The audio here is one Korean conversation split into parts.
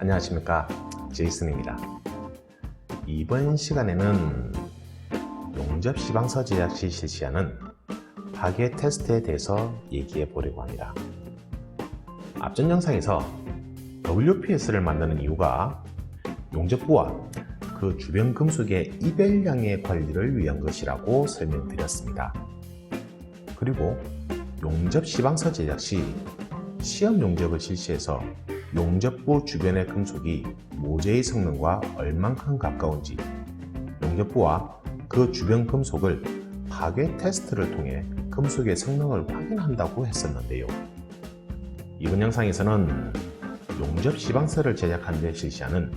안녕하십니까, 제이슨입니다. 이번 시간에는 용접 시방서 제작 시 실시하는 파괴 테스트에 대해서 얘기해 보려고 합니다. 앞전 영상에서 WPS를 만드는 이유가 용접부와 그 주변 금속의 이별량의 관리를 위한 것이라고 설명드렸습니다. 그리고 용접 시방서 제작 시 시험 용접을 실시해서 용접부 주변의 금속이 모재의 성능과 얼만큼 가까운지 용접부와 그 주변 금속을 파괴 테스트를 통해 금속의 성능을 확인한다고 했었는데요. 이번 영상에서는 용접 시방서를 제작하는 데 실시하는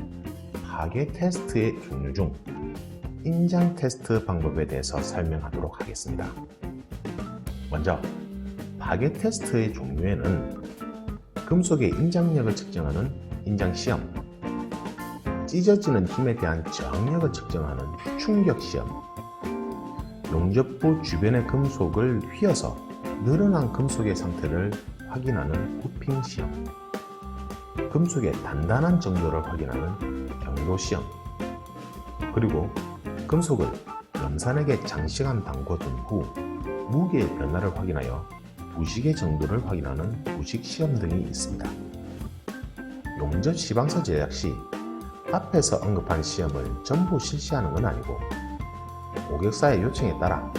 파괴 테스트의 종류 중 인장 테스트 방법에 대해서 설명하도록 하겠습니다. 먼저 파괴 테스트의 종류에는 금속의 인장력을 측정하는 인장시험, 찢어지는 힘에 대한 저항력을 측정하는 충격시험, 용접부 주변의 금속을 휘어서 늘어난 금속의 상태를 확인하는 쿠핑시험, 금속의 단단한 정도를 확인하는 경도시험, 그리고 금속을 염산액에 장시간 담궈둔 후 무게의 변화를 확인하여 부식의 정도를 확인하는 부식시험 등이 있습니다. 용접 시방서 제작 시 앞에서 언급한 시험을 전부 실시하는 건 아니고 고객사의 요청에 따라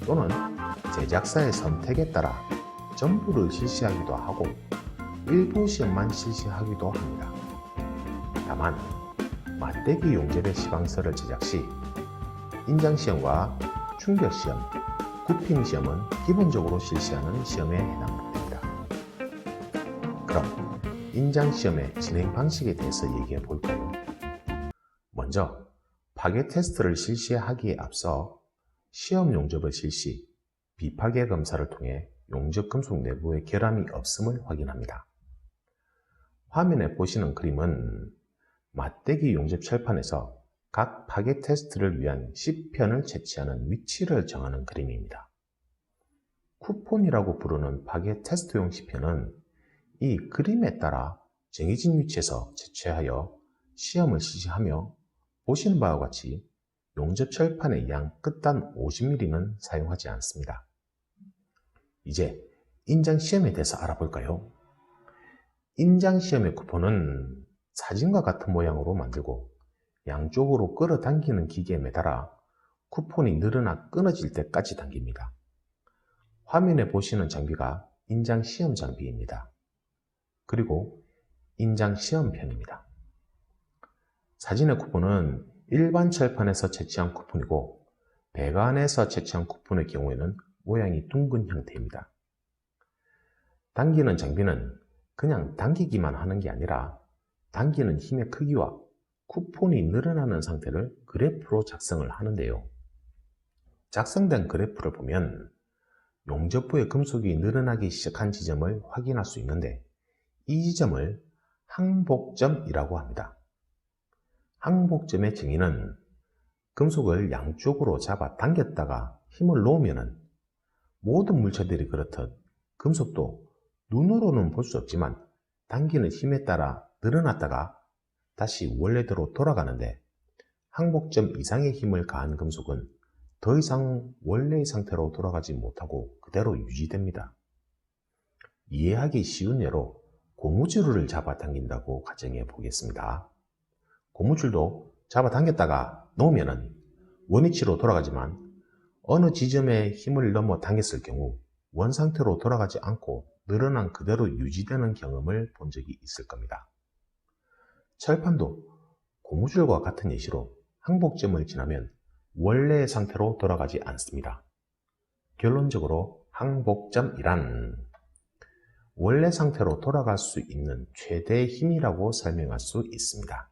또는 제작사의 선택에 따라 전부를 실시하기도 하고 일부 시험만 실시하기도 합니다. 다만 맞대기 용접의 시방서를 제작 시 인장시험과 충격시험, 쿠핑시험은 기본적으로 실시하는 시험에 해당됩니다. 그럼 인장시험의 진행 방식에 대해서 얘기해 볼까요? 먼저 파괴 테스트를 실시하기에 앞서 시험 용접을 실시, 비파괴 검사를 통해 용접 금속 내부에 결함이 없음을 확인합니다. 화면에 보시는 그림은 맞대기 용접 철판에서 각 파괴 테스트를 위한 C편을 채취하는 위치를 정하는 그림입니다. 쿠폰이라고 부르는 파괴 테스트용 C편은 이 그림에 따라 정해진 위치에서 채취하여 시험을 실시하며 보시는 바와 같이 용접 철판의 양 끝단 50mm는 사용하지 않습니다. 이제 인장 시험에 대해서 알아볼까요? 인장 시험의 쿠폰은 사진과 같은 모양으로 만들고 양쪽으로 끌어당기는 기계에 매달아 쿠폰이 늘어나 끊어질 때까지 당깁니다. 화면에 보시는 장비가 인장 시험 장비입니다. 그리고 인장 시험편입니다. 사진의 쿠폰은 일반 철판에서 채취한 쿠폰이고 배관에서 채취한 쿠폰의 경우에는 모양이 둥근 형태입니다. 당기는 장비는 그냥 당기기만 하는 게 아니라 당기는 힘의 크기와 쿠폰이 늘어나는 상태를 그래프로 작성을 하는데요. 작성된 그래프를 보면 용접부의 금속이 늘어나기 시작한 지점을 확인할 수 있는데 이 지점을 항복점이라고 합니다. 항복점의 정의는 금속을 양쪽으로 잡아 당겼다가 힘을 놓으면 모든 물체들이 그렇듯 금속도 눈으로는 볼 수 없지만 당기는 힘에 따라 늘어났다가 다시 원래대로 돌아가는데 항복점 이상의 힘을 가한 금속은 더 이상 원래의 상태로 돌아가지 못하고 그대로 유지됩니다. 이해하기 쉬운 예로 고무줄을 잡아당긴다고 가정해 보겠습니다. 고무줄도 잡아당겼다가 놓으면 원위치로 돌아가지만 어느 지점에 힘을 넘어 당겼을 경우 원상태로 돌아가지 않고 늘어난 그대로 유지되는 경험을 본 적이 있을 겁니다. 철판도 고무줄과 같은 예시로 항복점을 지나면 원래의 상태로 돌아가지 않습니다. 결론적으로 항복점이란 원래 상태로 돌아갈 수 있는 최대의 힘이라고 설명할 수 있습니다.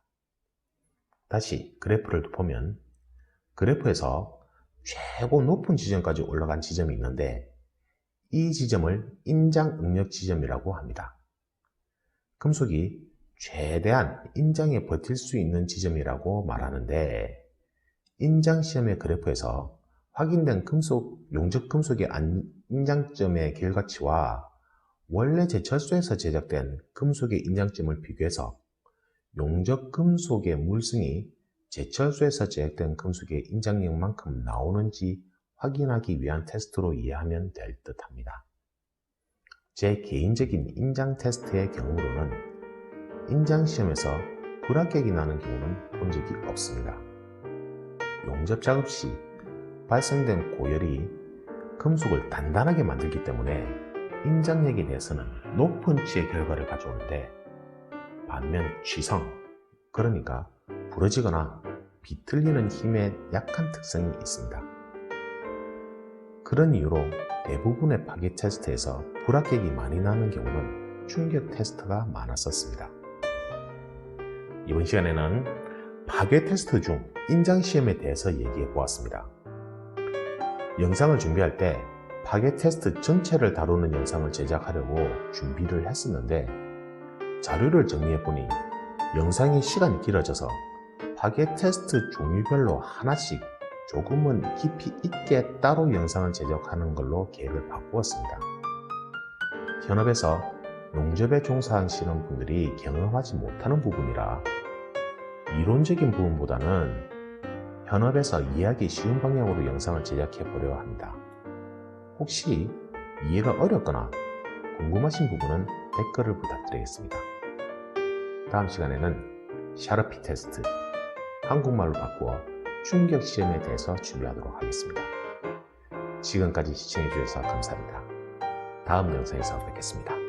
다시 그래프를 보면 그래프에서 최고 높은 지점까지 올라간 지점이 있는데 이 지점을 인장 응력 지점이라고 합니다. 금속이 최대한 인장에 버틸 수 있는 지점이라고 말하는데 인장 시험의 그래프에서 확인된 용접 금속의 인장점의 결과치와 원래 제철소에서 제작된 금속의 인장점을 비교해서 용접 금속의 물성이 제철소에서 제작된 금속의 인장력만큼 나오는지 확인하기 위한 테스트로 이해하면 될 듯합니다. 제 개인적인 인장 테스트의 경우로는 인장시험에서 불합격이 나는 경우는 본 적이 없습니다. 용접 작업 시 발생된 고열이 금속을 단단하게 만들기 때문에 인장력에 대해서는 높은 취의 결과를 가져오는데, 반면 취성, 그러니까 부러지거나 비틀리는 힘에 약한 특성이 있습니다. 그런 이유로 대부분의 파괴 테스트에서 불합격이 많이 나는 경우는 충격 테스트가 많았었습니다. 이번 시간에는 파괴 테스트 중 인장시험에 대해서 얘기해 보았습니다. 영상을 준비할 때 파괴 테스트 전체를 다루는 영상을 제작하려고 준비를 했었는데, 자료를 정리해 보니 영상의 시간이 길어져서 파괴 테스트 종류별로 하나씩 조금은 깊이 있게 따로 영상을 제작하는 걸로 계획을 바꾸었습니다. 현업에서 용접에 종사하시는 분들이 경험하지 못하는 부분이라 이론적인 부분보다는 현업에서 이해하기 쉬운 방향으로 영상을 제작해 보려 합니다. 혹시 이해가 어렵거나 궁금하신 부분은 댓글을 부탁드리겠습니다. 다음 시간에는 샤르피 테스트, 한국말로 바꾸어 충격 시험에 대해서 준비하도록 하겠습니다. 지금까지 시청해 주셔서 감사합니다. 다음 영상에서 뵙겠습니다.